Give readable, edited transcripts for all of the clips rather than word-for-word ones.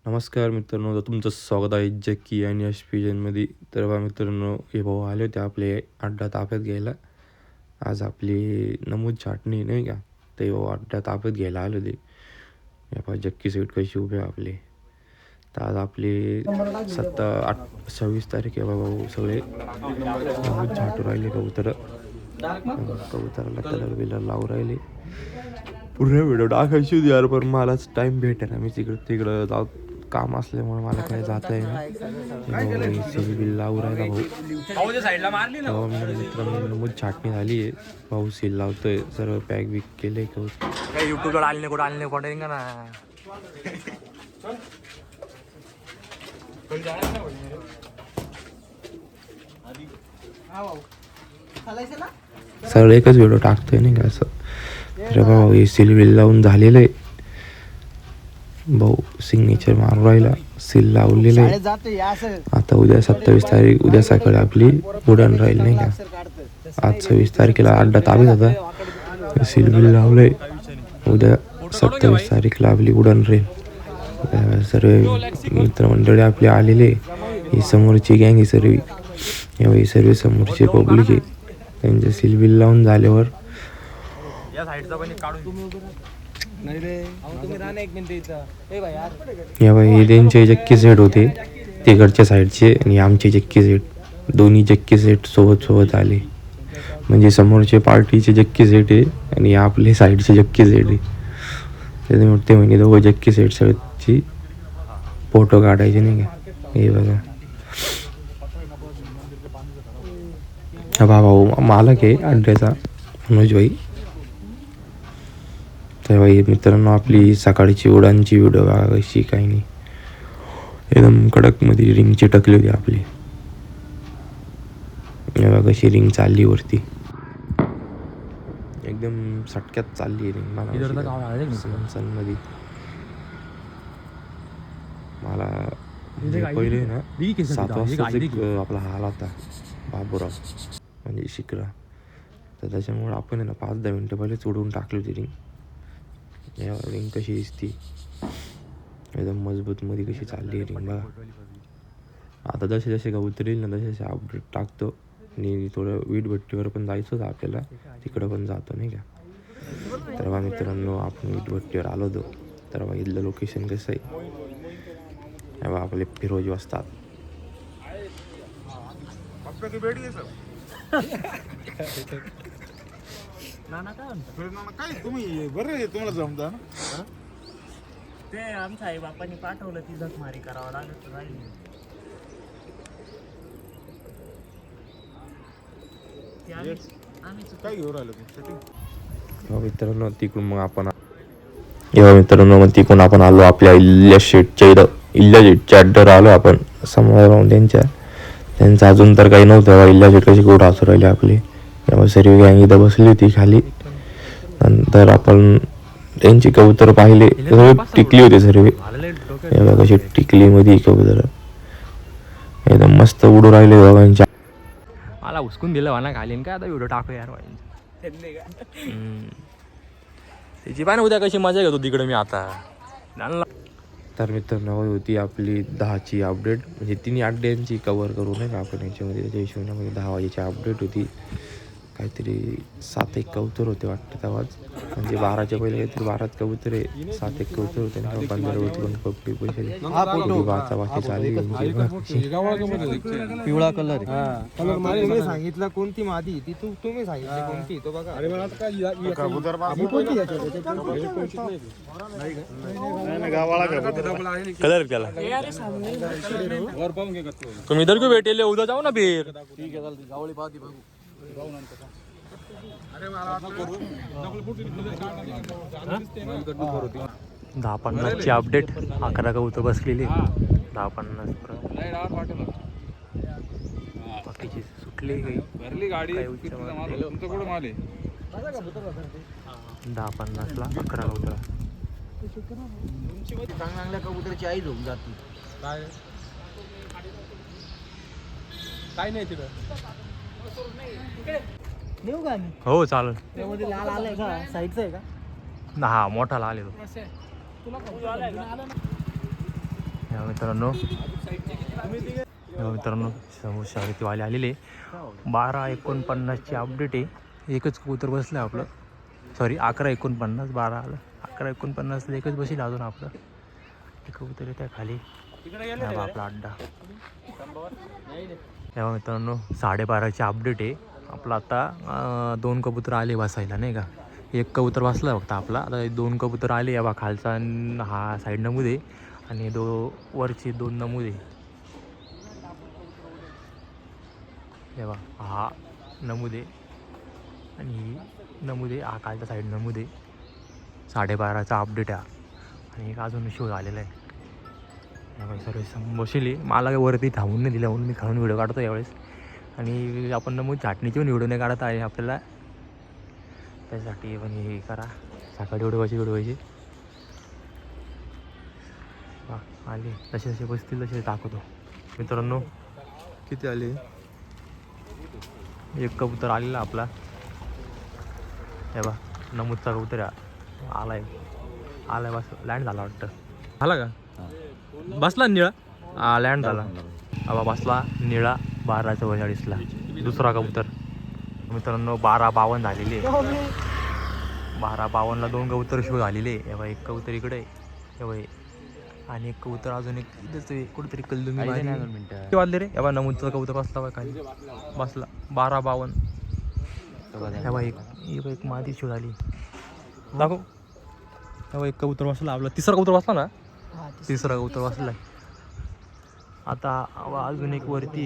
नमस्कार मित्रांनो, तर तुमचं स्वागत आहे जॅकी आणि यश पिजनमध्ये. तर बघा मित्रांनो, हे भाऊ आले होते आपले अड्डा ताफ्यात घ्यायला. आज आपली नमूद छाटणी नाही का, ते भाऊ अड्डा ताफ्यात घ्यायला आले होते. हे पहा जॅकी सीट कशी उभे आहे आपले. तर आज आपली 26 तारीख आहे भाऊ. सगळे नमूद छाटू राहिले कबूतर. कबुतराला कलर बिलर लावून राहिले. पूर्ण व्हिडिओ टाकायची होती यार, पण मलाच टाईम भेटे ना. मी तिकडं जाऊ काम असल्यामुळे मला काही जाता येईल. सील बिल लावू राहिला भाऊ. मित्रांनो नमूद छाटणी झाली आहे. भाऊ सील लावतोय. सर्व पॅक बिक केले यूट्यूबला डालने को ना. सगळं एकच व्हिडिओ टाकतोय नाही का असं. तर भाऊ हे सील बिल लावून झालेलं आहे. भाऊ सिग्नेचर मारून राहिला. सील लावलेलं आहे. आता उद्या 27 तारीख, उद्या सकाळी आपली उडान राहील नाही का. आज 26 तारखेला अड्डा ताब्यात होता. सील बिल लावलंय. उद्या 27 तारीखला आपली उडान राहील. सर्व मित्रमंडळी आपले आलेले. ही समोरची गँग ही सर्व समोरचे पब्लिक आहे. त्यांचे सील बिल लावून झाल्यावर या बाई हे त्यांचे जक्की सेट होते तिकडच्या साईडचे आणि आमचे जक्की सेट. दोन्ही जक्की सेट सोबत आले. म्हणजे समोरचे पार्टीचे जक्की सेट आहे आणि आपले साईडचे जक्की सेट आहे. त्याच्यामुळे ते म्हणजे दोघं जक्की सेट सगळ्याची फोटो काढायचे नाही का. हे बघा हा भाऊ मालक आहे अड्ड्याचा, मनोज भाई. तर भाई मित्रांनो, आपली सकाळची उडानची व्हिडिओ बघा कशी काही नाही. एकदम कडकमध्ये रिंग चिटकली होती आपली. बघा कशी रिंग चालली वरती. एकदम सटक्यात चालली रिंग. मध्ये मला पहिले ना 7 वाजता आपला हाल होता बाबूराव म्हणजे शिकरा. तर त्याच्यामुळे आपण आहे ना 5-10 मिनटं पहिलेच उडवून टाकली होती रिंग. या रिंग कशी दिसती एकदम मजबूत मध्ये कशी चालली रिंग बघा. आता जसे जसे कबूतर येईल ना तसे अपडेट टाकतो. आणि थोडं वीटभट्टीवर पण जायचं होतं आपल्याला, तिकडं पण जातो नाही का. तर बा मित्रांनो, आपण वीटभट्टीवर आलो होतो. तर बा इथलं लोकेशन कसं आहे बा, आपले फिरोजी असतात. काय तुम्ही बरं तुम्हाला जमता ना. ते आमच्या आई बापांनी पाठवलं ती जखमारी करावं लागत राहील. काय घेऊन राहिलं मित्रांनो. तिकडून मग आपण तिकडून आपण आलो आपल्या इल्ल्या शेटच्या अड्ड्यावर आलो आपण. समोर राहून त्यांचं अजून तर काही नव्हतं. इल्ल्या शेट कशी कुठं असू राहिले आपली. तेव्हा सर्व गँग इथं बसली होती खाली. नंतर आपण त्यांची कबूतर पाहिले. सर्व टिकली होती सर्व. कशी टिकली मध्ये कबूतर एकदम मस्त उडू राहिले दोघांच्या. मला उचकून दिलं म्हणा खाली. काय आता व्हिडिओ टाकू यार. त्याची पाय ना उद्या कशी मजा घेतो तिकडे मी आता. तर मित्रांनो, होती आपली 10ची अपडेट. म्हणजे 3 अड्ड्यांची कवर करू नये का आपण याच्यामध्ये. त्याच्या हिशोबाने 10 वाजेची अपडेट होती. काहीतरी 7-1 कबूतर होते वाटतं तेव्हाच. म्हणजे 12च्या पहिले काहीतरी 12 कबूतर आहे. 7-1 कबूतर होते ना. 15 उचलून पब्लिक बसले. बाकी पिवळा कलर आहे. सांगितलं कोणती मादी ती तुम्ही सांगितली कोणती तो बघा. कलर केला तुम्ही इधर क्यों बैठे ले. उधर जाओ ना फिर. ठीक आहे चालते. गावळी पाहती बघू. 10:50ची अपडेट. 11 कबूतर बसलेली. 10:50 बाकीची सुटली काही गाडी. 10:50ला 11 कबूतर. चांगल्या कबुतरची आई झोप जाते. काय नाही तिथं. नेऊ का मी. हो चालेल. त्यामध्ये लाल आलाय का साईडचा आहे का. हा मोठा लाल आहे तो. मित्रांनो समोर शर्यतीवाले आलेले 12:49ची अपडेट आहे. एकच कबूतर बसलं आहे आपलं, सॉरी 11:49, 12 आलं 11:49ला एकच बसेल अजून आपलं. ते कबूतर येत आहे खाली. आपला अड्डा तेव्हा मित्रांनो 12:30ची अपडेट आहे आपला. आता 2 कबूतर आले बसायला नाही का. एक कबूतर बसला फक्त आपला. आता 2 कबूतर आले या बा. खालचा हा साईड नमुदे आणि वरचे 2 नमुदे. हे बा हा नमुदे आणि नमुदे, हा खालचा साईड नमुदे. 12:30चा अपडेट आहे आणि एक अजून शो झालेला आहे. सर्व बसले. मला वरती थांबून नाही दिलं म्हणून मी खालून व्हिडिओ काढतो यावेळेस. आणि आपण नमूद छाटणीचे पण व्हिडिओ नाही काढत आहे आपल्याला, त्यासाठी पण हे करा. सकाळी व्हिडिओ आले जसे जसे बसतील तसे टाकतो. मित्रांनो किती आले? एक कबूतर आलेला आपला. हे बा नमूदचा कबूतर आलाय बस. लँड झाला वाटतं. आला का? बसला निळा. लँड झाला. बाबा बसला निळा 12:42ला. दुसरा कबूतर. मित्रांनो 12:52 झालेले. 12:52ला 2 कबूतर शो झालेले. हे बा एक कबूतर इकडे हे बा, आणि एक कबूतर अजून एक कुठेतरी कल्लुमी वाजले रे. हे बा नमूदचा कबूतर बसला बा खाली. बसला 12:52. हे बा एक मादी शो झाली. दाखव. हे बा एक कबूतर बसला आपला. तिसरा कबूतर बसला ना. तिसरा कबूतर बसलाय. आता अजून एक वरती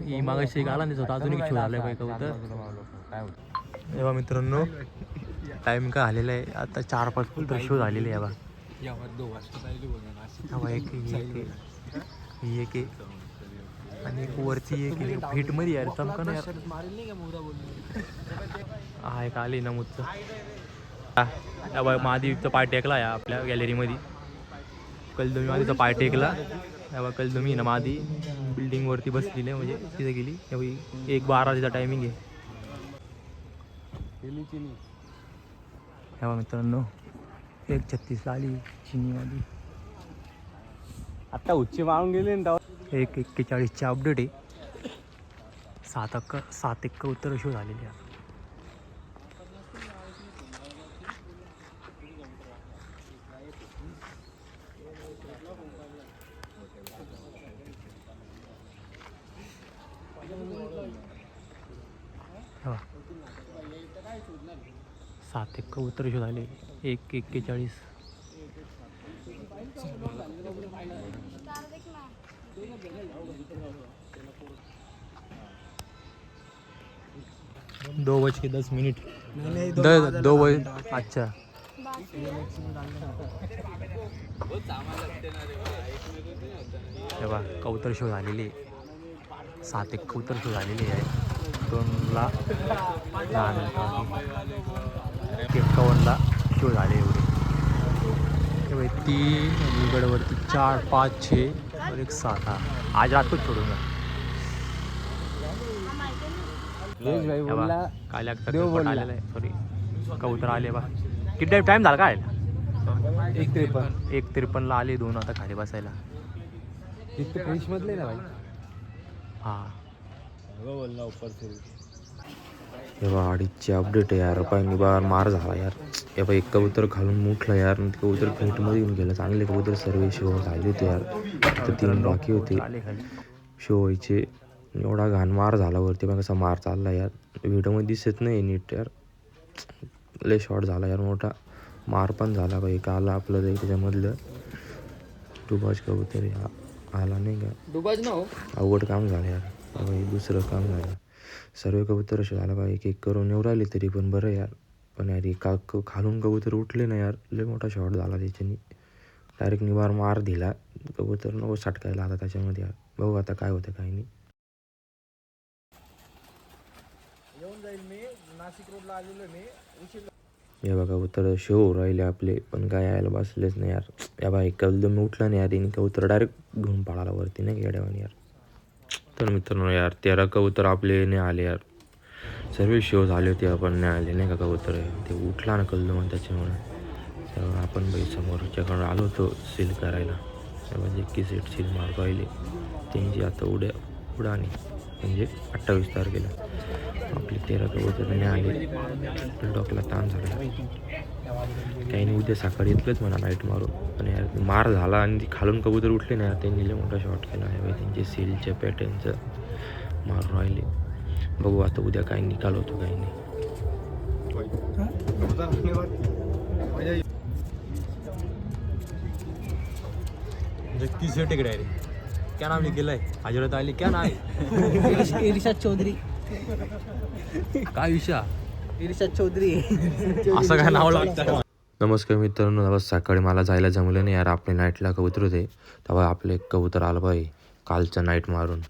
ही मागाशी एक आला नाही होता. अजून एक शो झालाय बाई कबूतर. तेव्हा मित्रांनो टाईम काय आलेला आहे आता. 4-5 कबूतर शो झालेले आहे बा. एक आणि एक वरती एक फिटमध्ये यार चमका ना यार. हा एक आले नमूदचं. बा महादेवीचा पाय टेकला या आपल्या गॅलरीमध्ये. कलदमी मादीचा पाय टेकला. तेव्हा कलदमी ना मादी बिल्डिंगवरती बसलेली आहे, म्हणजे तिथे गेली. 1:12 तिचा टायमिंग आहे. तेव्हा मित्रांनो 1:36ला आली चिनी मादी. आता उच्च मारून गेले ना. 1:41ची अपडेट आहे. 7 कबूतर शो झालेली आहे. हो 7 कबूतर शो झाले. 1:41. दो बज के 10 मिनिट. 2 बज. अच्छा तेव्हा कबूतर शो झालेली. 7 कबूतर शो झालेली आहे. 2ला 51ला शो झाले एवढे. तेव्हा 3 गडवरती 4, 5, 6 और 1 7. आज रात को छोडूंगा. काय लागतं आलेलं आहे. सॉरी कबूतर आले बा. किती टाईम झाला काय? 1:53ला आले 2 आता खाली बसायला. फ्रेश मधले ना भाई. हां हे बा 2:30ची अपडेट आहे यार. पाहिजे बार मार झाला यार. हे बा एक कबूतर खालून उठलं यार. ते कबूतर फेटमध्ये येऊन गेलं. चांगले कबूतर सर्व शो झाले होते यार. तर 3 बाकी होते शो व्हायचे. एवढा घाण मार झाला वरती. पण कसा मार चालला यार. व्हिडिओमध्ये दिसत नाही नीट यार. लय शॉर्ट झाला यार. मोठा मार पण झाला बाई. का आला आपलं जाईल त्याच्यामधलं डुबाज कबूतर आला नाही का. डुबाज ना हो. अवघड काम झालं यार बाई. दुसरं काम झालं. सर्व कबूतर असे झालं बाई. एक करून येऊ राहिले तरी पण बरं यार. पण यार खालून कबूतर उठले ना यार. लय मोठा शॉट झाला त्याच्यानी. डायरेक्ट निवार मार दिला. कबूतर नको सटकायला आता त्याच्यामध्ये यार. बघू आता काय होतं काय नाही. हे बघा कबूतर शो राहिले आपले. पण काय यायला बसलेच नाही यार. या बाई एकदम उठला नाही यार. तिने कबूतर डायरेक्ट घेऊन पळाला वरती नाही गेड्यावानी यार. तर मित्रांनो यार 13 कबूतर आपले नाही आले यार. सर्व शो झाले होते आपण नाही आले नाही का कबूतर. ते उठला ना कल्लू त्याच्यामुळे. तर आपण बाई समोरच्याकडून आलो होतो सील करायला. म्हणजे की सेट सील मार पाहिले त्यांची आता उडाणी म्हणजे 28 तारखेला आपली 13 कबूतर नाही आले. डोक्याला ताण झाला. काही उद्या सकाळी येतलंच म्हणा नाईट मारू, पण यार मार झाला आणि ती खालून कबूतर उठले ना, त्यांनी लय मोठा शॉट केला आहे. त्यांचे सेलच्या पॅटर्नचं मारून राहिले. बघू आता उद्या काय निकाल होतो काही नाही. जगती सेट इकडे आहे रे. क्या नाम लिख है? हजरत अली क्या नाम है? इरशाद चौधरी. काय विषय? इरशाद चौधरी. असं काय नाव लागतं? नमस्कार मित्रांनो, तेव्हा सकाळी मला जायला जमलं नाही यार. आपले नाईटला कबूतर होते तेव्हा आपले कबूतर आलं पाहिजे कालचं नाईट मारून.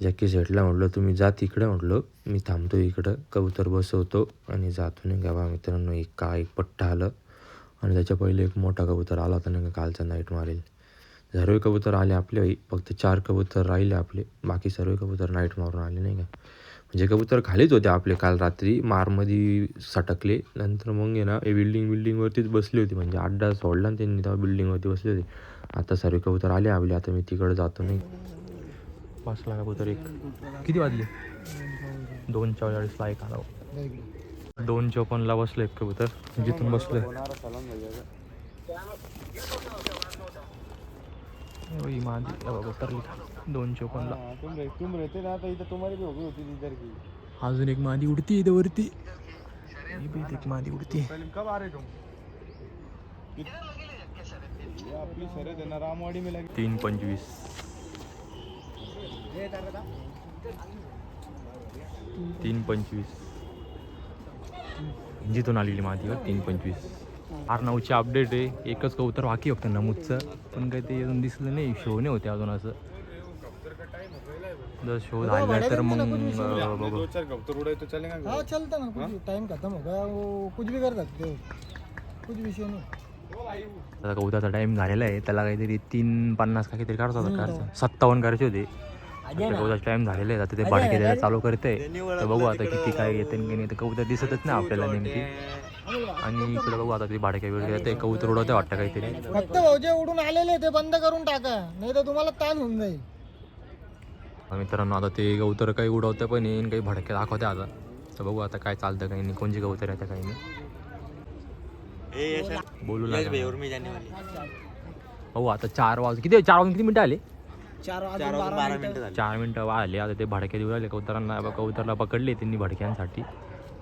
जॅकी सेटला म्हटलं तुम्ही जा तिकडं, म्हटलं मी थांबतो इकडं कबूतर बसवतो आणि जातो नाही का. बा मित्रांनो एक पट्टा आलं आणि त्याच्या पहिले एक मोठा कबूतर आला होता नाही का कालचा नाईट मारेल. सर्व कबूतर आले आपले, फक्त 4 कबूतर राहिले आपले, बाकी सर्व कबूतर नाईट मारून आले नाही का. म्हणजे कबूतर खालीच होते आपले काल रात्री मारमध्ये सटकले. नंतर मग आहे ना बिल्डिंगवरतीच बसली होती, म्हणजे अड्डा सोडला आणि त्यांनी तेव्हा बिल्डिंगवरती बसले होते. आता सर्व कबूतर आले आपले, आता मी तिकडे जातो नाही. बसला कबूतर एक. किती वाजले? 2:44ला एक आला. 2:54ला बसलं एक कबूतर जिथून बसलोय. माझी उतरली 2:54ला. अजून एक मादी उडती इथे वरती. एक मादी उडती. आपली शर्यत आहे ना रामवाडी में लगी. 3:25. 3:25 जिथून आलेली मादी 3:25. R9ची अपडेट आहे. एकच कबूतर बाकी फक्त नमूदचं, पण काही ते अजून दिसलं नाही. शो नाही होते अजून. असं जर शो झाला तर मग बघू. 2-4 कबूतर उड़े तो चलेगा. हाँ चलता ना, कुछ टाइम खत्म हो गया वो कुछ भी कर सकते हो, कुछ विषय नहीं. आता कबूतरचा टाइम झालेला आहे. त्याला काहीतरी 3:50 काहीतरी काढत होता. 57 करायचे होते. कबूतरचा टाइम झालेला आहे. आता ते भाडके द्यायला चालू करते. तर बघू आता किती काय येते की नाही. तर कबूतर दिसतच नाही आपल्याला नेमकी. आणि इकडे बघू आता ते भाडक्या वेळ ते कबूतर उडवते वाटतं काहीतरी. फक्त भाऊ जे उडून आलेले ते बंद करून टाका, नाही तर तुम्हाला ताण होऊन जाईल. मित्रांनो आता ते कबूतर काही उडवते पण येईन, काही भडके दाखवते आता. तर बघू आता काय चालतं काही नाही, कोणची कबूतर येते काही नाही. बोलू लागले हो. आता 4 वाजून किती मिनिटं आले? 4 मिनिटं वाजले. आता ते भडके देऊ राहिले कबुतरांना. कबुतरला पकडले त्यांनी भडक्यांसाठी.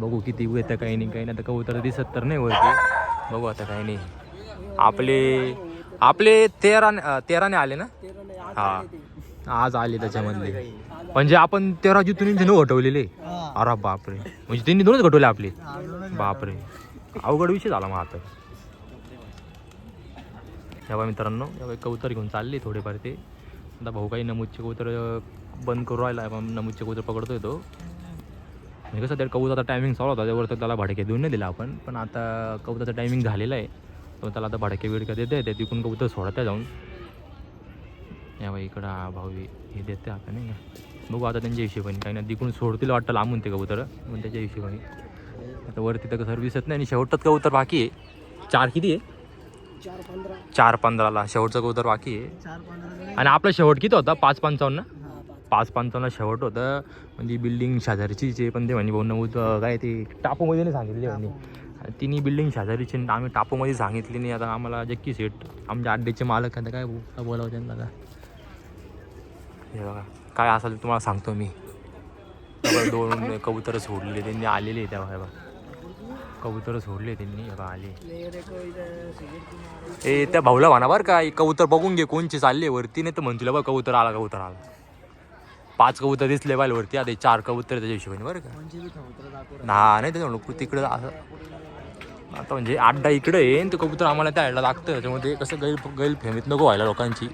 बघू किती येतं काही नाही काही नाही. आता कबूतर दिसत तर नाही वरती. बघू आता काही नाही. आपले 13ने आले ना. हा आज आले त्याच्यामधले. म्हणजे आपण 13 जिथून इंजिन हटवलेले. अरे बापरे, म्हणजे त्यांनी 2च घटवले आपले. बापरे, अवघड विषय झाला मग आता. तेव्हा मित्रांनो कबूतर घेऊन चालले थोडेफार ते. आता भाऊ काही नमूदचे कबूतर बंद करू राहिला. नमूदचे कबूतर पकडतोय तो. म्हणजे कसं त्या कबूतरचा टायमिंग चालू होता, त्यावर तर त्याला भाडके देऊन नाही दिला आपण. पण आता कबूतरचा टायमिंग झालेला आहे, तो त्याला आता भाडके बिडके देते. ते तिकून कबूतर सोडत्या जाऊन. यावेळी इकडं भाऊ हे देते आता नाही का. बघू आता त्यांच्या हिशोबाने काही नाही. तिकून सोडतील वाटतं लांबून ते कबूतर, पण त्याच्या हिशोबाने. आता वरती तर सर्व्हिस येत नाही. आणि शेवटच कबूतर बाकी आहे. 4 किती आहे? 4:15ला शेवटचं कबूतर बाकी आहे. आणि आपला शेवट किती होता? 5:55. 5:55ला शेवट होतं. म्हणजे बिल्डिंग शेजारचीच आहे, पण ते म्हणे भाऊ नमूद काय ते टापूमध्ये नाही सांगितले म्हणे. तिन्ही बिल्डिंग शेजारीची आम्ही टापूमध्ये सांगितली नाही. आता आम्हाला जक्की सेट आमच्या अड्ड्याचे मालक आता काय बोलावं त्यांना. आता हे बघा काय असेल तुम्हाला सांगतो मी. 2 कबूतर सोडले त्यांनी आलेले तेव्हा. हे बघा कबूतर सोडले त्यांनी. बघा आले. ए त्या भाऊला म्हणा बरं का, कबूतर बघून घे कोणचे चालले वरती, नाही तर म्हणतील बघ कबूतर आला. 5 कबूतर दिसले पाहिजे वरती. आता 4 कबूतर त्याच्या हिशोबाने बरं का. नाही त्याच्या तिकडं असं. आता म्हणजे अड्डा इकडे आहे आणि ते कबूतर आम्हाला त्या अड्डा लागतं. त्याच्यामध्ये कसं गैरफहमीत नको व्हायला लोकांची.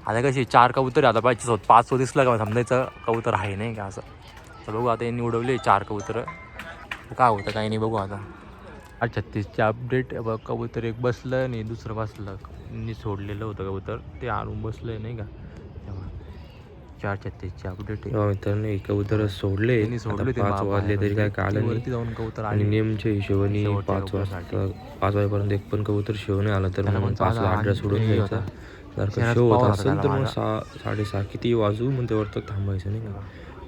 आता कशी 4 कबूतर आता पाहिजे 5 दिसलं का समजायचं कबूतर आहे नाही का असं. तर बघू आता यांनी उडवले 4 कबूतर. काय होतं काही नाही बघू आता. 36ची अपडेट. बघ कबूतर एक बसलं आणि दुसरं बसलं. मी सोडलेलं होतं कबूतर ते आणून बसलं नाही का. 4:36ची अपडेट आहे. मित्रांनो एक कबूतर सोडले. 5 वाजले तरी काय काढलं नाही. जाऊन कबूतर आणि नेमच्या हिशोबाने 5 वाजता 5 वाजेपर्यंत एक पण कबूतर शेव नाही आला तर मग 5ला अड्डा सोडून द्यायचा. जर का शरद शो होत पवार असेल तर होता मग 6:30 किती वाजू मग तेवढं तर थांबायचं नाही का.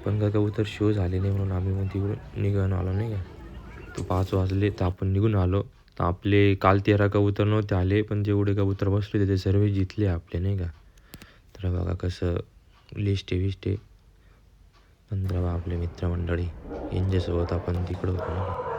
पण का कबूतर शो झाले नाही म्हणून आम्ही मग तिकडून निघून आलो नाही का. तो 5 वाजले तर आपण निघून आलो. तर आपले काल 13 कबूतर नव्हते आले, पण जेवढे कबूतर बसले ते सर्व जितले आपले नाही का. तर बघा कसं लिस्ट आहे. 15 आपले मित्रमंडळी यांच्यासोबत आपण तिकडं होतो नाही का.